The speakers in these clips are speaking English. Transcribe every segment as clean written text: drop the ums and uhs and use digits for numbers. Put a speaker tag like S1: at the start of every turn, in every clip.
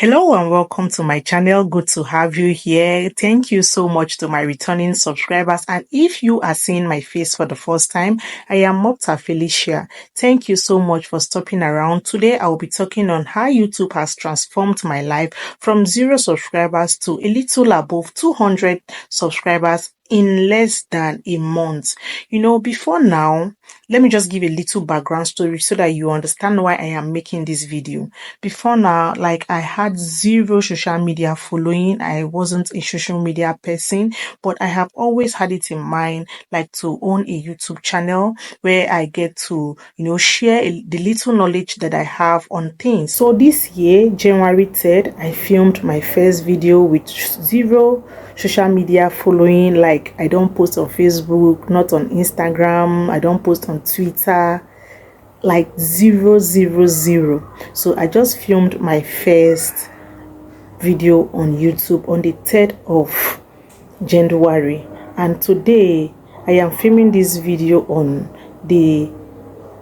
S1: Hello and welcome to my channel. Good to have you here. Thank you so much to my returning subscribers. And if you are seeing my face for the first time, I am Mopta Felicia. Thank you so much for stopping around. Today, I will be talking on how YouTube has transformed my life from 0 subscribers to a little above 200 subscribers in less than a month. Before now, let me just give a little background story so that you understand why I am making this video. Before now, I had 0 social media following. I wasn't a social media person, but I have always had it in mind, to own a YouTube channel where I get to, share the little knowledge that I have on things. So this year, January 3rd, I filmed my first video with 0 social media following. I don't post on Facebook, not on Instagram, I don't post on Twitter, 000. So I just filmed my first video on YouTube on the 3rd of January, and today I am filming this video on the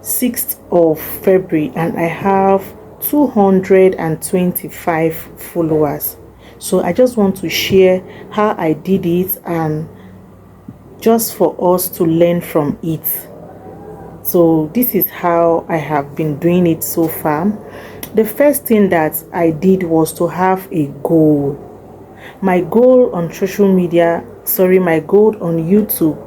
S1: 6th of February, and I have 225 followers. So I just want to share how I did it and just for us to learn from it. So this is how I have been doing it so far. The first thing that I did was to have a goal. My goal on my goal on YouTube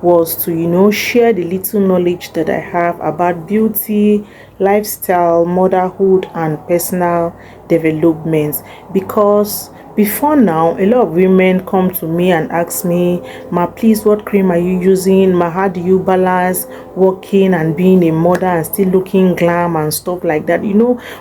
S1: was to, share the little knowledge that I have about beauty, lifestyle, motherhood, and personal development. Because before now, a lot of women come to me and ask me, "Ma, please, what cream are you using? Ma, how do you balance working and being a mother and still looking glam and stuff like that?"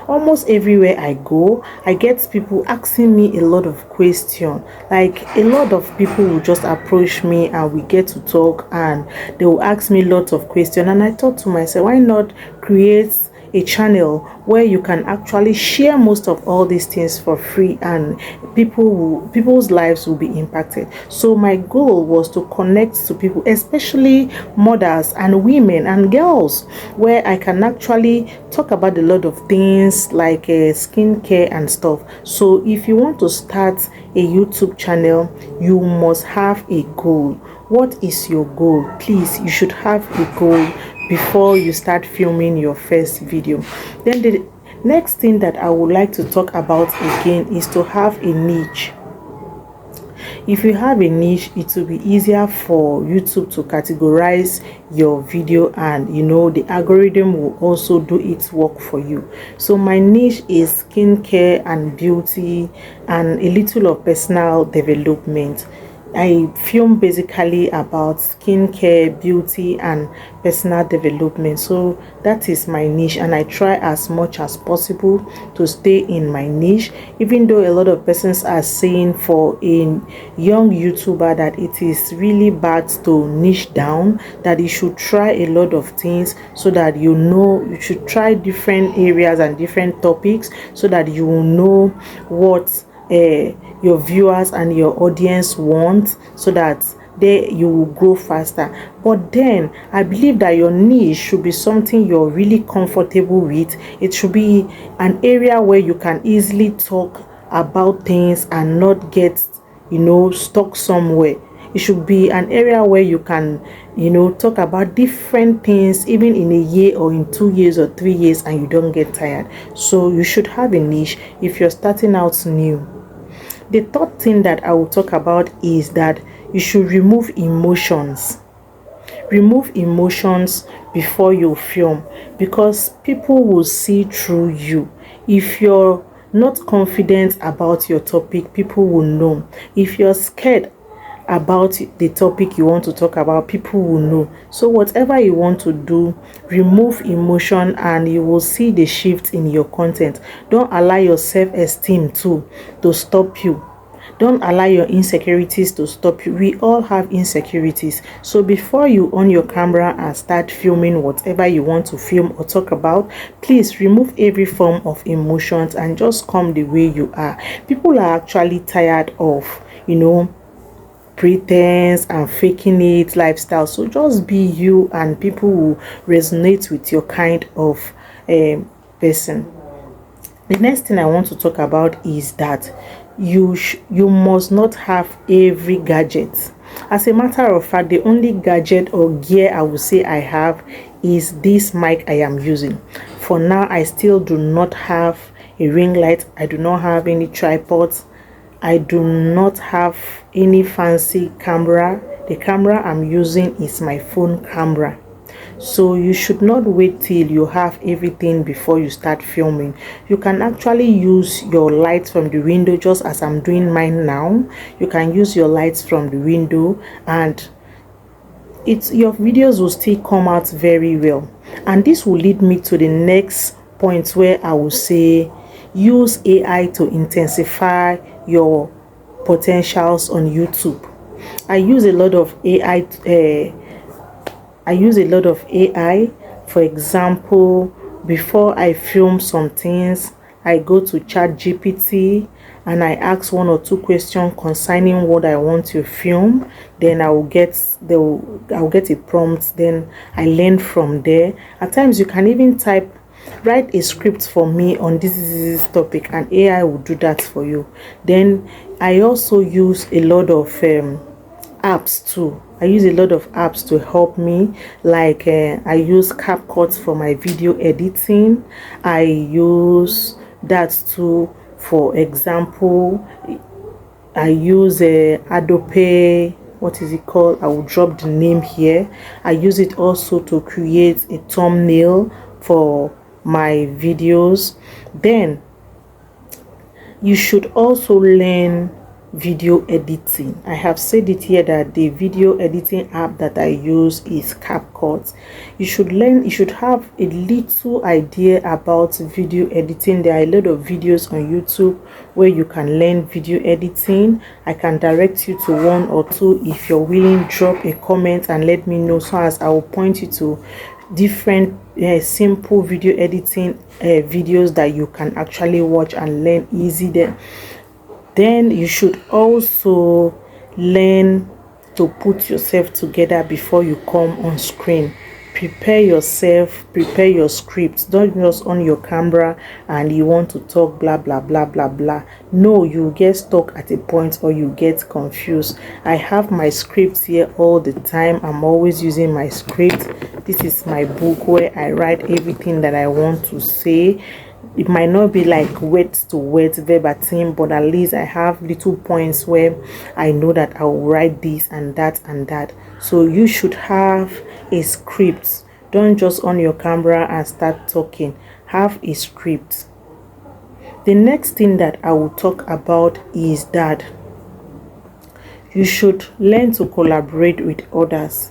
S1: Almost everywhere I go, I get people asking me a lot of questions. A lot of people will just approach me and we get to talk and they will ask me lots of questions. And I thought to myself, why not create a channel where you can actually share most of all these things for free and people's lives will be impacted. So my goal was to connect to people, especially mothers and women and girls, where I can actually talk about a lot of things like skincare and stuff. So if you want to start a YouTube channel, you must have a goal. What is your goal? Please, you should have a goal before you start filming your first video. Then the next thing that I would like to talk about again is to have a niche. If you have a niche, it will be easier for YouTube to categorize your video, and the algorithm will also do its work for you. So my niche is skincare and beauty and a little of personal development. I film basically about skincare, beauty, and personal development. So that is my niche, and I try as much as possible to stay in my niche, even though a lot of persons are saying for a young YouTuber that it is really bad to niche down, that you should try a lot of things so that you should try different areas and different topics so that you will know what your viewers and your audience want, so that you will grow faster. But then I believe that your niche should be something you're really comfortable with. It should be an area where you can easily talk about things and not get stuck somewhere. It should be an area where you can talk about different things even in a year or in 2 years or 3 years and you don't get tired. So you should have a niche if you're starting out new. The third thing that I will talk about is that you should remove emotions. Remove emotions before you film, because people will see through you. If you're not confident about your topic, people will know. If you're scared about the topic you want to talk about, people will know. So whatever you want to do, remove emotion and you will see the shift in your content. Don't allow your self-esteem to stop you. Don't allow your insecurities to stop you. We all have insecurities. So before you on your camera and start filming whatever you want to film or talk about, please remove every form of emotions and just come the way you are. People are actually tired of pretense and faking it lifestyle. So just be you and people will resonate with your kind of person. The next thing I want to talk about is that you must not have every gadget. As a matter of fact, the only gadget or gear I would say I have is this mic I am using. For now, I still do not have a ring light. I do not have any tripods. I do not have any fancy camera. The camera I'm using is my phone camera. So you should not wait till you have everything before you start filming. You can actually use your lights from the window, just as I'm doing mine now. You can use your lights from the window, and your videos will still come out very well. And this will lead me to the next point, where I will say use AI to intensify your potentials on YouTube. I use a lot of AI. For example, before I film some things, I go to ChatGPT and I ask 1 or 2 questions concerning what I want to film. Then I'll get a prompt. Then I learn from there. At times, you can even write a script for me on this topic, and AI will do that for you. Then I also use a lot of apps too. I use a lot of apps to help me, like I use CapCut for my video editing. I use that too. For example, I use Adobe, what is it called? I will drop the name here. I use it also to create a thumbnail for my videos. Then you should also learn video editing. I have said it here that the video editing app that I use is CapCut. You should have a little idea about video editing. There are a lot of videos on YouTube where you can learn video editing. I can direct you to 1 or 2. If you're willing, drop a comment and let me know, so as I will point you to different simple video editing videos that you can actually watch and learn easy there. Then you should also learn to put yourself together before you come on screen. Prepare yourself, prepare your script. Don't just on your camera and you want to talk blah blah blah blah blah. No, you get stuck at a point or you get confused. I have my scripts here all the time. I'm always using my script. This is my book where I write everything that I want to say. It might not be like word to word verbatim, but at least I have little points where I know that I will write this and that and that. So you should have a script. Don't just on your camera and start talking. Have a script. The next thing that I will talk about is that you should learn to collaborate with others.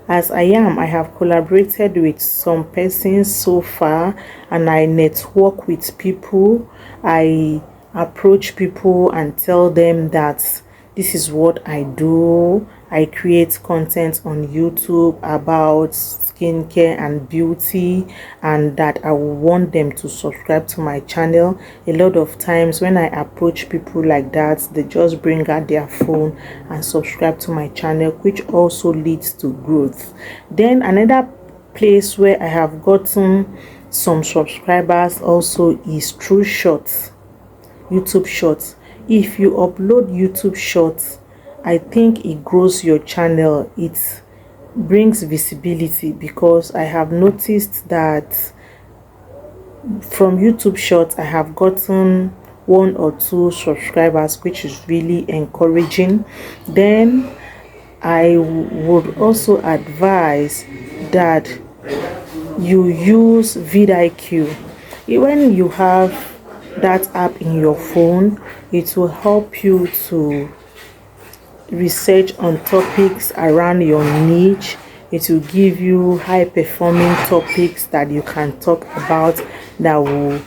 S1: As I have collaborated with some persons so far, and I network with people. I approach people and tell them that this is what I do. I create content on YouTube about skincare and beauty, and that I want them to subscribe to my channel. A lot of times when I approach people like that, they just bring out their phone and subscribe to my channel, which also leads to growth. Then another place where I have gotten some subscribers also is through shorts, YouTube shorts. If you upload YouTube shorts, I think it grows your channel. It brings visibility, because I have noticed that from YouTube shorts I have gotten 1 or 2 subscribers, which is really encouraging. Then I would also advise that you use vidIQ. When you have that app in your phone, it will help you to research on topics around your niche. It will give you high performing topics that you can talk about, that will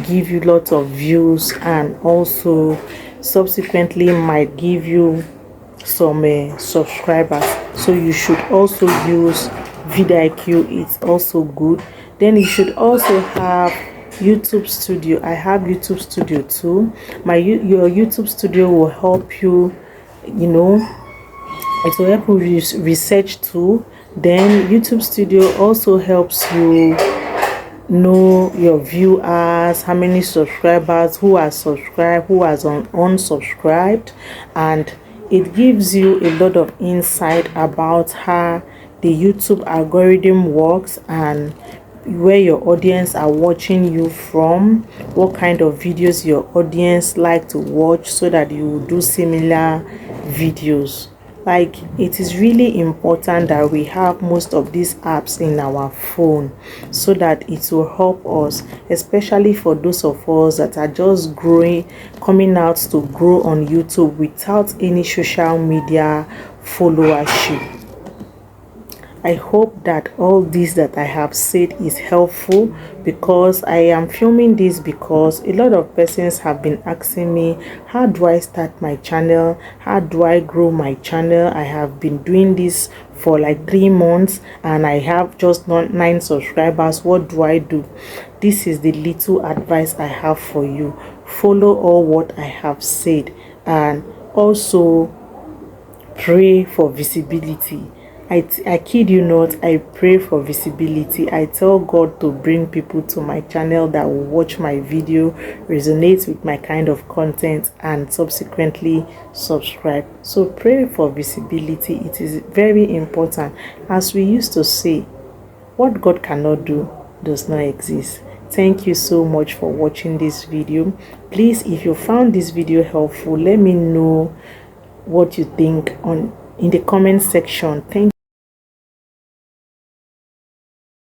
S1: give you lots of views, and also subsequently might give you some subscribers. So you should also use vidIQ. It's also good. Then you should also have YouTube Studio. I have YouTube Studio too. Your YouTube Studio will help you, it will help you research too. Then YouTube Studio also helps you know your viewers followers, how many subscribers, who has subscribed, who has unsubscribed, and it gives you a lot of insight about how the YouTube algorithm works and where your audience are watching you from, what kind of videos your audience like to watch, so that you will do similar videos. Like, it is really important that we have most of these apps in our phone, so that it will help us, especially for those of us that are just coming out to grow on YouTube without any social media followership. I hope that all this that I have said is helpful, because I am filming this because a lot of persons have been asking me, how do I start my channel, how do I grow my channel? I have been doing this for like 3 months and I have just 9 subscribers. What do I do? This is the little advice I have for you. Follow all what I have said, and also pray for visibility. I kid you not, I pray for visibility. I tell God to bring people to my channel that will watch my video, resonate with my kind of content, and subsequently subscribe. So pray for visibility. It is very important. As we used to say, what God cannot do does not exist. Thank you so much for watching this video. Please, if you found this video helpful, let me know what you think in the comment section. Thank you.